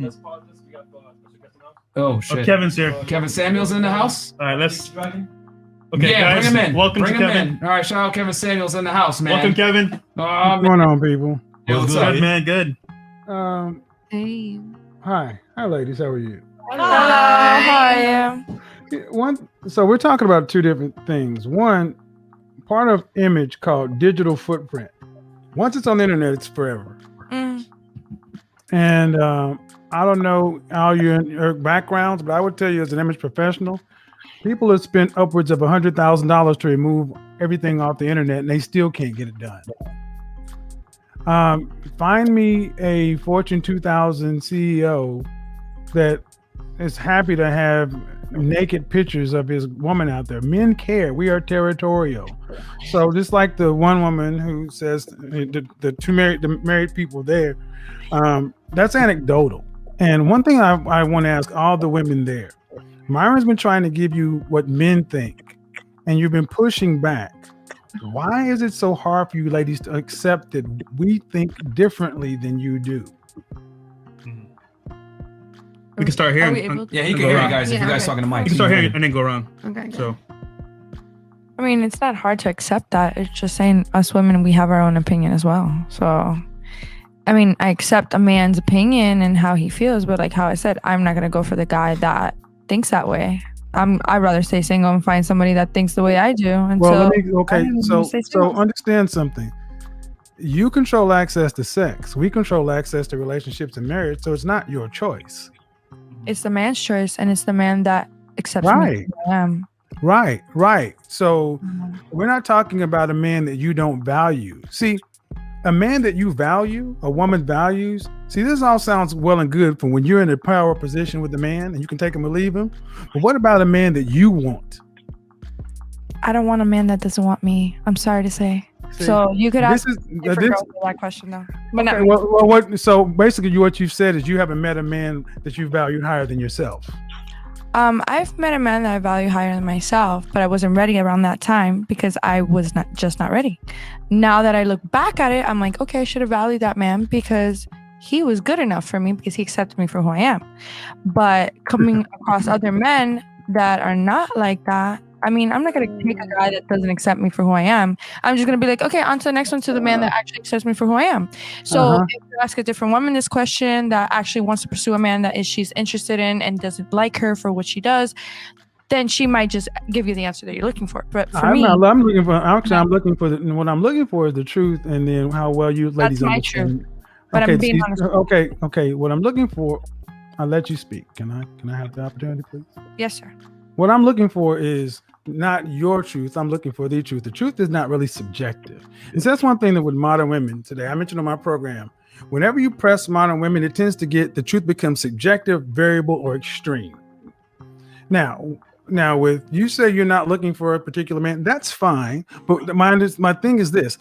Let's pause this. We got Mr. Guest in the house. Oh shit. Kevin's here. Kevin Samuel's in the house. All right, let's. Dragon. Okay, Yeah, guys, bring him in. welcome bring to him Kevin. in. All right, shout out Kevin Samuel's in the house, man. Welcome, Kevin. What's going on, people? What's Good, up? man. Good. Hey. Hi, ladies. How are you? Hello. How are you? So we're talking about two different things. One, part of image called digital footprint. Once it's on the internet, it's forever. Mm. And I don't know all your backgrounds, but I would tell you as an image professional, people have spent upwards of $100,000 to remove everything off the internet, and they still can't get it done. Find me a Fortune 2000 CEO that is happy to have naked pictures of his woman out there. Men care. We are territorial. So just like the one woman who says the married people there, that's anecdotal. And one thing I want to ask all the women there, Myron's been trying to give you what men think, and you've been pushing back. Why is it so hard for you ladies to accept that we think differently than you do? We can start here. Yeah, he can hear you guys if you guys talking to Mike. You can start here and then go around. Okay. So, I mean, it's not hard to accept that. It's just saying us women, we have our own opinion as well. So, I mean, I accept a man's opinion and how he feels, but like how I said, I'm not gonna go for the guy that thinks that way. I'd rather stay single and find somebody that thinks the way I do. And well, so, so understand something. You control access to sex. We control access to relationships and marriage. So it's not your choice. it's the man's choice, and it's the man that accepts me Right. who I am. Right. So we're not talking about a man that you don't value. See, a man that you value, a woman values. See, this all sounds well and good for when you're in a power position with a man and you can take him or leave him. But what about a man that you want? I don't want a man that doesn't want me. I'm sorry to say. See, So you could ask this is different this. girls that question though. But not Okay, well, what? So basically, what you've said is you haven't met a man that you valued higher than yourself. I've met a man that I value higher than myself, but I wasn't ready around that time because I was not ready. Now that I look back at it, I'm like, okay, I should have valued that man because he was good enough for me because he accepted me for who I am. But coming across other men that are not like that, I mean, I'm not going to take a guy that doesn't accept me for who I am. I'm just going to be like, okay, on to the next one, to the man that actually accepts me for who I am. So if you ask a different woman this question that actually wants to pursue a man that she's interested in and doesn't like her for what she does, then she might just give you the answer that you're looking for. But for I'm me, looking for what I'm looking for is the truth, and then how well you ladies that's my understand. truth. But I'm being honest. Okay. What I'm looking for, I'll let you speak. Can I have the opportunity, please? Yes, sir. What I'm looking for is not your truth. I'm looking for the truth. The truth is not really subjective. And so that's one thing that with modern women today, I mentioned on my program, whenever you press modern women, it tends to get the truth becomes subjective, variable, or extreme. Now with you say you're not looking for a particular man, that's fine. But my thing is this: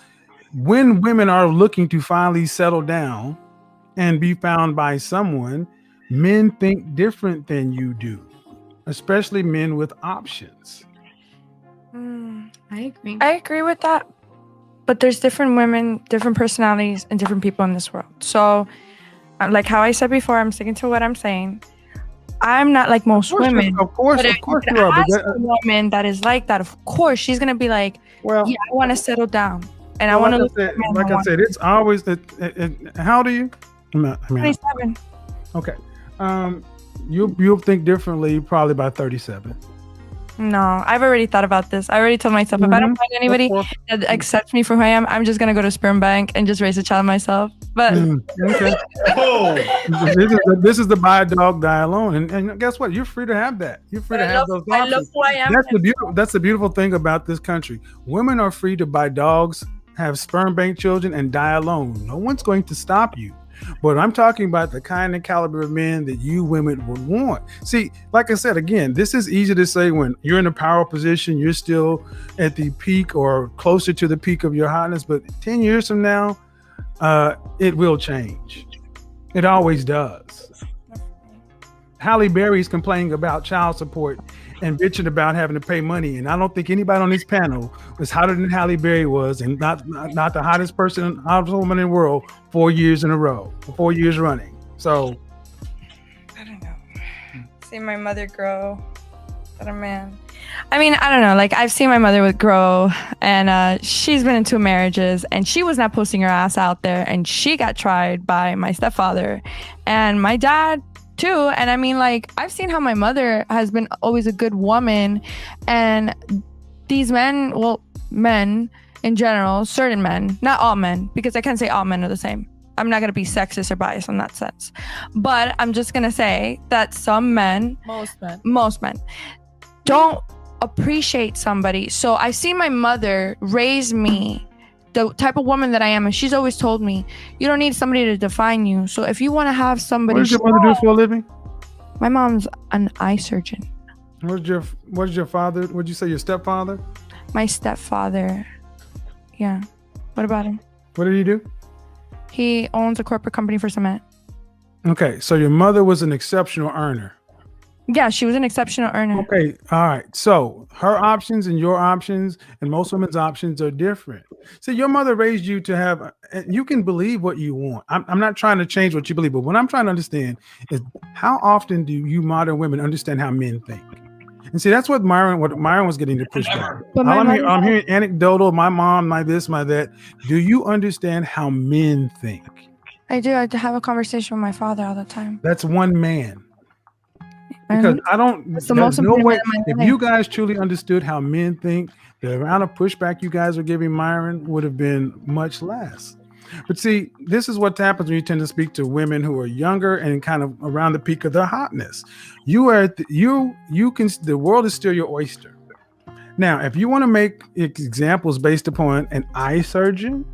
when women are looking to finally settle down and be found by someone, men think different than you do, especially men with options. I agree with that. But there's different women, different personalities, and different people in this world. So, like how I said before, I'm sticking to what I'm saying. I'm not like most women. Of course But you are. ask a woman that is like that, of course, she's gonna be like, Well, yeah, I want to settle down, and I want to look at a man like I I want. said, it's always how old are you? I mean, 27. okay. You'll think differently probably by 37. No, I've already thought about this. I already told myself if I don't find anybody that accepts me for who I am, I'm just gonna go to Sperm Bank and just raise a child myself. But Okay. This is the buy a dog, die alone, and guess what? You're free to have that. You're free to have those I options. love who I am. That's the beautiful thing about this country. Women are free to buy dogs, have sperm bank children, and die alone. No one's going to stop you. But I'm talking about the kind and caliber of men that you women would want. See, like I said, again, this is easy to say when you're in a power position, you're still at the peak or closer to the peak of your hotness. But 10 years from now, it will change. It always does. Halle Berry's complaining about child support and bitching about having to pay money. And I don't think anybody on this panel was hotter than Halle Berry was, and not the hottest person, hottest woman in the world 4 years in a row, 4 years running. So seen my mother grow. But a man. I mean, I don't know. Like, I've seen my mother grow, and she's been in 2 marriages, and she was not posting her ass out there, and she got tried by my stepfather and my dad too. And I mean, like, I've seen how my mother has been always a good woman, and these men, well, men in general, certain men, not all men, because I can't say all men are the same. I'm not going to be sexist or biased in that sense. But I'm just going to say that some men, most men, don't appreciate somebody. So I see my mother raise me the type of woman that I am, and she's always told me, you don't need somebody to define you. So if you want to have somebody, what does your mother do for a living? My mom's an eye surgeon. What did your father? What did you say? Your stepfather? My stepfather. Yeah. What about him? What did he do? He owns a corporate company for cement. Okay, so your mother was an exceptional earner. Yeah, she was an exceptional earner. Okay, all right. So her options and your options and most women's options are different. See, your mother raised you to have, and you can believe what you want. I'm not trying to change what you believe, but what I'm trying to understand is how often do you modern women understand how men think? And see, that's what Myron was getting to push back. I'm hearing anecdotal, my mom, my this, my that. Do you understand how men think? I do. I have a conversation with my father all the time. That's one man. Because there's no way, if you guys truly understood how men think, the amount of pushback you guys are giving Myron would have been much less. But see, this is what happens when you tend to speak to women who are younger and kind of around the peak of their hotness. The world is still your oyster. Now, if you want to make examples based upon an eye surgeon,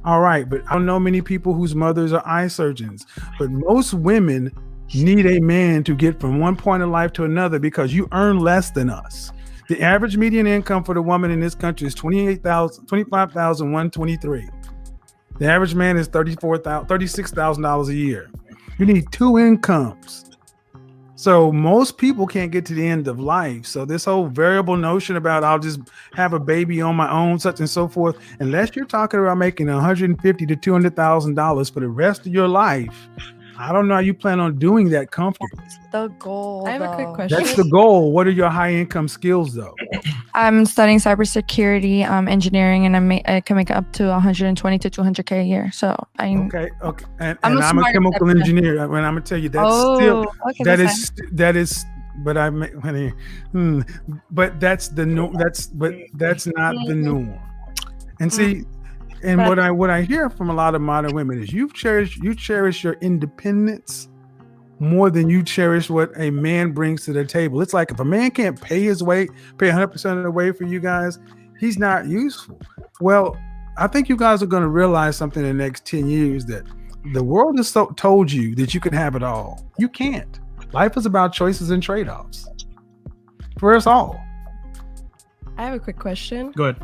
all right, but I don't know many people whose mothers are eye surgeons, but most women need a man to get from one point of life to another because you earn less than us. The average median income for the woman in this country is $25,123. The average man is $36,000 a year. You need 2 incomes. So most people can't get to the end of life. So this whole variable notion about I'll just have a baby on my own, such and so forth, unless you're talking about making $150,000 to $200,000 for the rest of your life, I don't know how you plan on doing that comfortably. That's the goal. I have a quick question. That's the goal. What are your high income skills though? I'm studying cybersecurity engineering, and I can make up to 120 to 200K a year. So okay. And I'm a chemical engineer. And I'm gonna tell you that's but that's the norm. That's not the norm. And see. And what I hear from a lot of modern women is you cherish your independence more than you cherish what a man brings to the table. It's like if a man can't pay his way, pay 100% of the way for you guys, he's not useful. Well, I think you guys are going to realize something in the next 10 years that the world has told you that you can have it all. You can't. Life is about choices and trade-offs for us all. I have a quick question. Go ahead.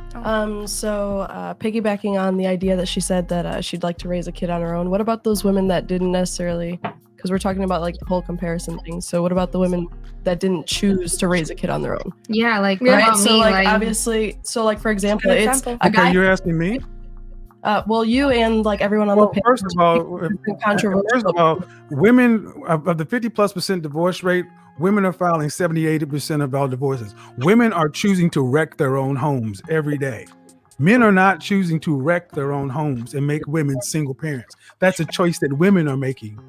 So piggybacking on the idea that she said that she'd like to raise a kid on her own, what about those women that didn't necessarily, because we're talking about like the whole comparison thing. So what about the women that didn't choose to raise a kid on their own? Yeah, like right. So like obviously, so like for example, it's a guy. You're asking me? Well, you and like everyone on the panel. First of all, women of the 50+% divorce rate, women are filing 70-80% of all divorces. Women are choosing to wreck their own homes every day. Men are not choosing to wreck their own homes and make women single parents. That's a choice that women are making.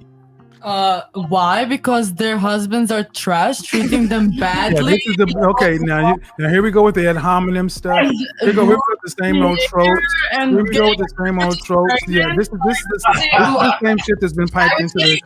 Why? Because their husbands are trash, treating them badly. Now here we go with the ad hominem stuff. Here we go with the same old tropes. Here we go with the same old tropes. Yeah, this is the same shit that's been piped into the.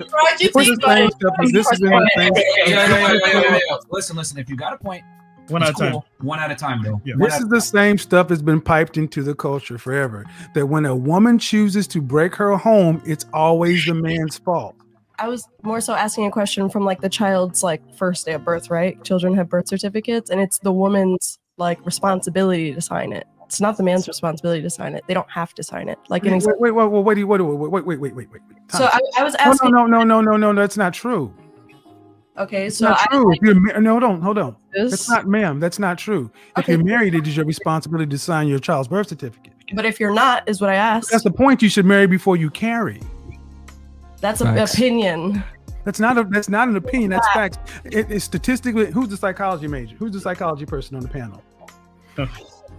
This has been the same. Yeah. Listen. If you got a point, one at a time. One at a time, though. Yeah. This is the same stuff that's been piped into the culture forever. That when a woman chooses to break her home, it's always the man's fault. I was more so asking a question from like the child's like first day of birth, right? Children have birth certificates, and it's the woman's like responsibility to sign it. It's not the man's responsibility to sign it. They don't have to sign it. Like wait. So I was asking. No, that's not true. Okay, it's so not true. If you're hold on. That's not, ma'am. That's not true. If you're married, it is your responsibility to sign your child's birth certificate. But if you're not, is what I asked. That's the point. You should marry before you carry. That's an opinion. That's not an opinion. That's facts. It's statistically. Who's the psychology major? Who's the psychology person on the panel? Huh.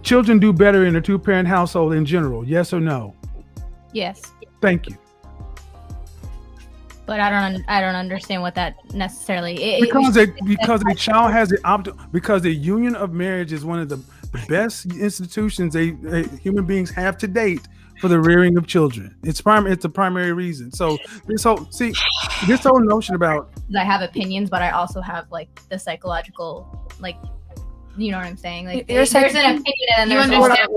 Children do better in a two-parent household in general. Yes or no? Yes, Thank you. but I don't understand what that necessarily. Because a child has because the union of marriage is one of the best institutions human beings have to date for the rearing of children. It's a primary reason. So this whole notion about I have opinions, but I also have like the psychological, like, you know what I'm saying? Like, You're there's an saying- opinion and You there's understand-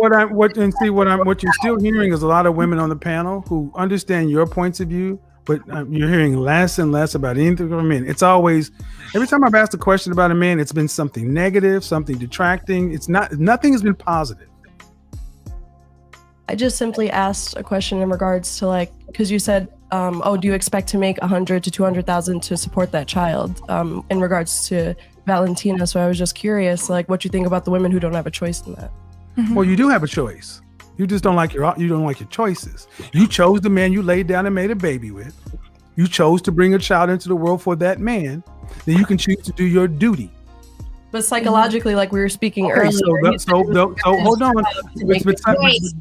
what you're still hearing is a lot of women on the panel who understand your points of view, but you're hearing less and less about anything from men. It's always, every time I've asked a question about a man, it's been something negative, something detracting. Nothing has been positive. I just simply asked a question in regards to like, because you said, do you expect to make 100 to 200,000 to support that child? In regards to Valentina, so I was just curious, like, what you think about the women who don't have a choice in that. Well, you do have a choice. You just don't like your choices. You chose the man you laid down and made a baby with. You chose to bring a child into the world for that man. Then you can choose to do your duty. But psychologically, like we were speaking earlier, So hold on.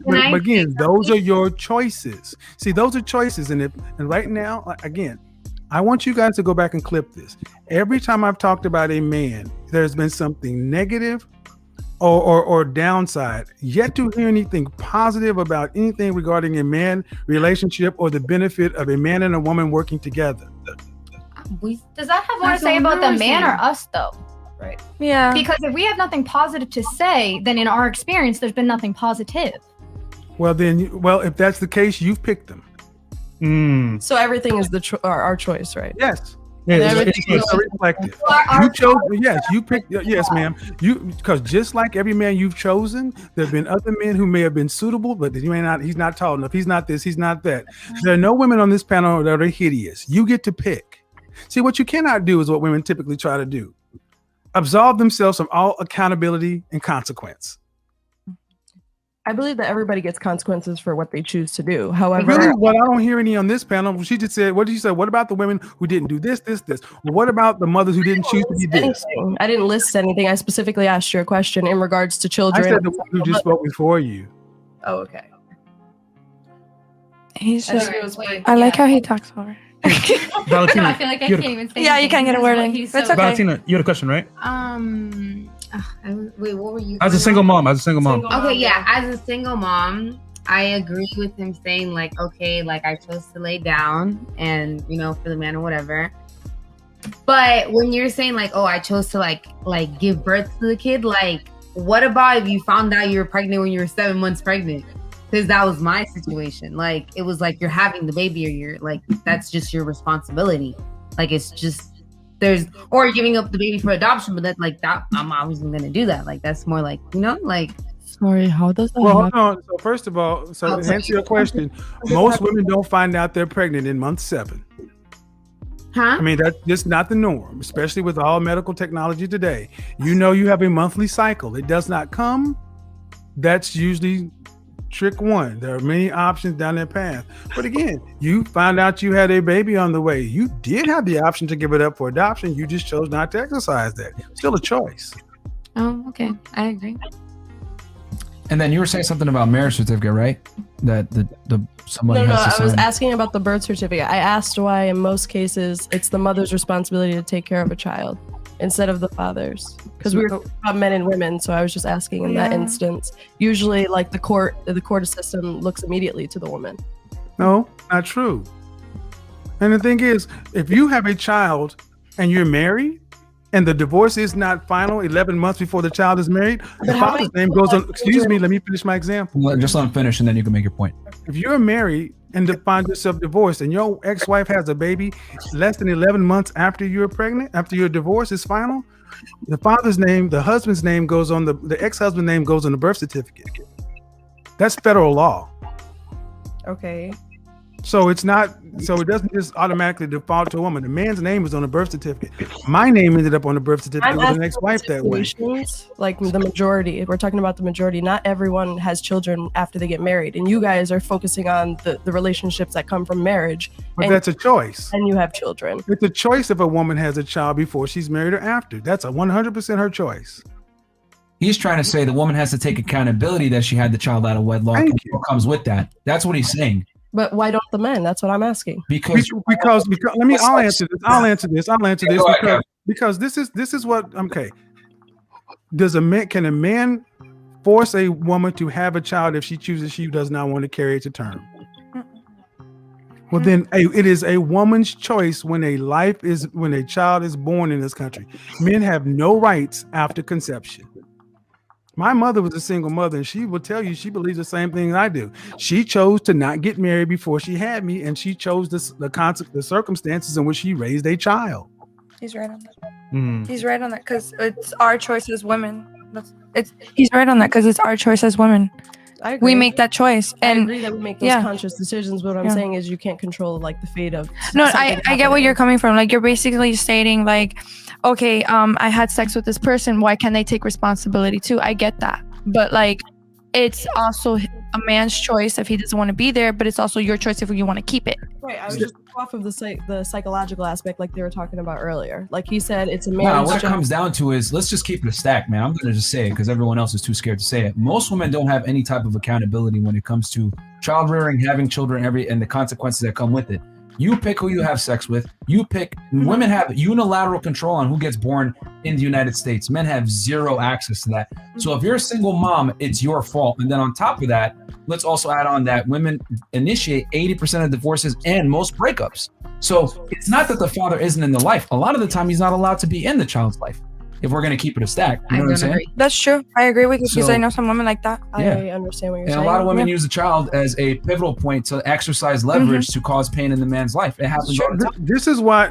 But again, those are your choices. See, those are choices, and right now, again, I want you guys to go back and clip this. Every time I've talked about a man, there's been something negative or downside. Yet to hear anything positive about anything regarding a man relationship or the benefit of a man and a woman working together. Does that have more to say about the man or us though? Yeah. Because if we have nothing positive to say, then in our experience, there's been nothing positive. Well, if that's the case, you've picked them. so everything is our choice, right? Yes. Yeah, It's reflective. You chose. Yes, you picked. Yes, ma'am. Because just like every man you've chosen, there have been other men who may have been suitable, but he may not. He's not tall enough. He's not this. He's not that. There are no women on this panel that are hideous. You get to pick. See, what you cannot do is what women typically try to do: absolve themselves from all accountability and consequence. I believe that everybody gets consequences for what they choose to do. However, Really? Well, I don't hear any on this panel. She just said, what did you say? What about the women who didn't do this? Well, what about the mothers who didn't choose to be this? I didn't list anything. I specifically asked you a question in regards to I children. said the one who just spoke before you. Oh, okay. He's just. Wait, I like how he talks over. Valentina, I feel like I you can't had even say Yeah, you can't get a word in. He's That's so- okay. Valentina, you had a question, right? Wait, what were you? As a single mom. Okay, yeah. As a single mom, I agree with him saying like, okay, like I chose to lay down and for the man or whatever. But when you're saying like, oh, I chose to like give birth to the kid, like, what about if you found out you were pregnant when you were 7 months pregnant? Because that was my situation. Like, it was like you're having the baby or you're like, that's just your responsibility. Like, it's just or you're giving up the baby for adoption, but that's like that. I'm obviously gonna do that. Like, that's more like, like. Sorry, how does that Well, happen? hold on. So first of all, to answer your question, most women don't find out they're pregnant in month 7. Huh? I mean, that's just not the norm, especially with all medical technology today. You have a monthly cycle. It does not come. That's usually trick one. There are many options down that path. But again, you found out you had a baby on the way. You did have the option to give it up for adoption. You just chose not to exercise that. Still a choice. Oh, okay. I agree. And then you were saying something about marriage certificate, right? That somebody No, has to I was sign. asking about the birth certificate. I asked why in most cases it's the mother's responsibility to take care of a child instead of the father's. Because we were talking about men and women, so I was just asking in that Yeah. instance. Usually, like the court system looks immediately to the woman. No, not true. And the thing is, if you have a child and you're married and the divorce is not final 11 months before the child is married, the father's name goes on. Excuse me, let me finish my example. Just let him finish, and then you can make your point. If you're married and find yourself divorced and your ex-wife has a baby less than 11 months after you're pregnant, after your divorce is final, the father's name, the husband's name goes on the ex-husband's name goes on the birth certificate. That's federal law. Okay. So it's not. So it doesn't just automatically default to a woman. The man's name is on the birth certificate. My name ended up on the birth certificate with an ex-wife that way. Like the majority, we're talking about the majority. Not everyone has children after they get married, and you guys are focusing on the relationships that come from marriage. But that's a choice. And you have children. It's a choice if a woman has a child before she's married or after. That's a 100% her choice. He's trying to say the woman has to take accountability that she had the child out of wedlock, and what comes with that. That's what he's saying. But why don't the men? That's what I'm asking. Because I'll answer this because this is what okay. Can a man force a woman to have a child if she chooses she does not want to carry it to term? Well, then it is a woman's choice when a child is born in this country. Men have no rights after conception. My mother was a single mother, and she will tell you she believes the same thing I do. She chose to not get married before she had me, and she chose the circumstances in which she raised a child. He's right on that. He's right on that because it's our choice as women. He's right on that because it's our choice as women. I agree. We make that choice, and I agree that we make those conscious decisions. But what I'm saying is you can't control like the fate of. No, I get what you're coming from. Like you're basically stating like, okay, I had sex with this person. Why can't they take responsibility too? I get that, but like, it's also a man's choice if he doesn't want to be there, but it's also your choice if you want to keep it. Right. I was just off of the psychological aspect, like they were talking about earlier. Like he said, it's a man's. No, what it comes down to is let's just keep it a stack, man. I'm gonna just say it because everyone else is too scared to say it. Most women don't have any type of accountability when it comes to child rearing, having children, and the consequences that come with it. You pick who you have sex with. You pick. Women have unilateral control on who gets born in the United States. Men have zero access to that. So if you're a single mom, it's your fault. And then on top of that, let's also add on that women initiate 80% of divorces and most breakups. So it's not that the father isn't in the life. A lot of the time, he's not allowed to be in the child's life. If we're going to keep it a stack, you know what I'm saying? That's true. I agree with you because I know some women like that. I understand what you're saying. And a lot of women use the child as a pivotal point to exercise leverage to cause pain in the man's life. It happens all the time.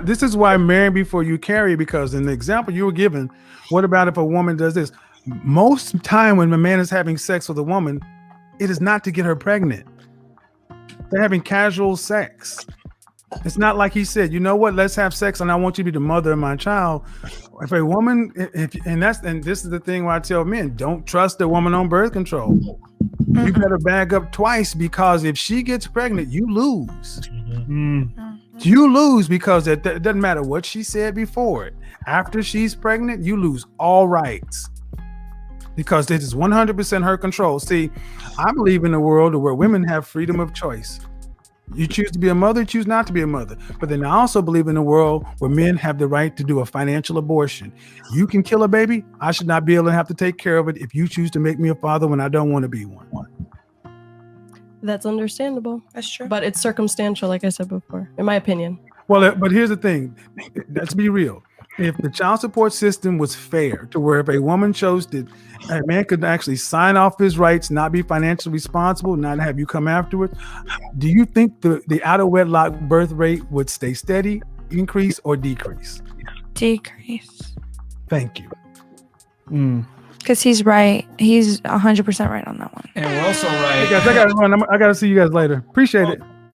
This is why marry before you carry, because in the example you were given, what about if a woman does this? Most time when a man is having sex with a woman, it is not to get her pregnant. They're having casual sex. It's not like he said, you know what, let's have sex and I want you to be the mother of my child. If a woman, and this is the thing where I tell men, don't trust a woman on birth control. You better bag up twice, because if she gets pregnant, you lose. You lose because it doesn't matter what she said before it. After she's pregnant, you lose all rights. Because this is 100% her control. See, I believe in a world where women have freedom of choice. You choose to be a mother, choose not to be a mother. But then I also believe in a world where men have the right to do a financial abortion. You can kill a baby. I should not be able to have to take care of it if you choose to make me a father when I don't want to be one. That's understandable. That's true. But it's circumstantial, like I said before, in my opinion. Well, but here's the thing. Let's be real. If the child support system was fair to where if a woman chose to, a man could actually sign off his rights, not be financially responsible, not have you come afterwards, do you think the out of wedlock birth rate would stay steady, increase, or decrease? Decrease. Thank you. Because he's right. He's 100% right on that one. And we're also right. Hey guys, I gotta run. I gotta see you guys later. Appreciate it.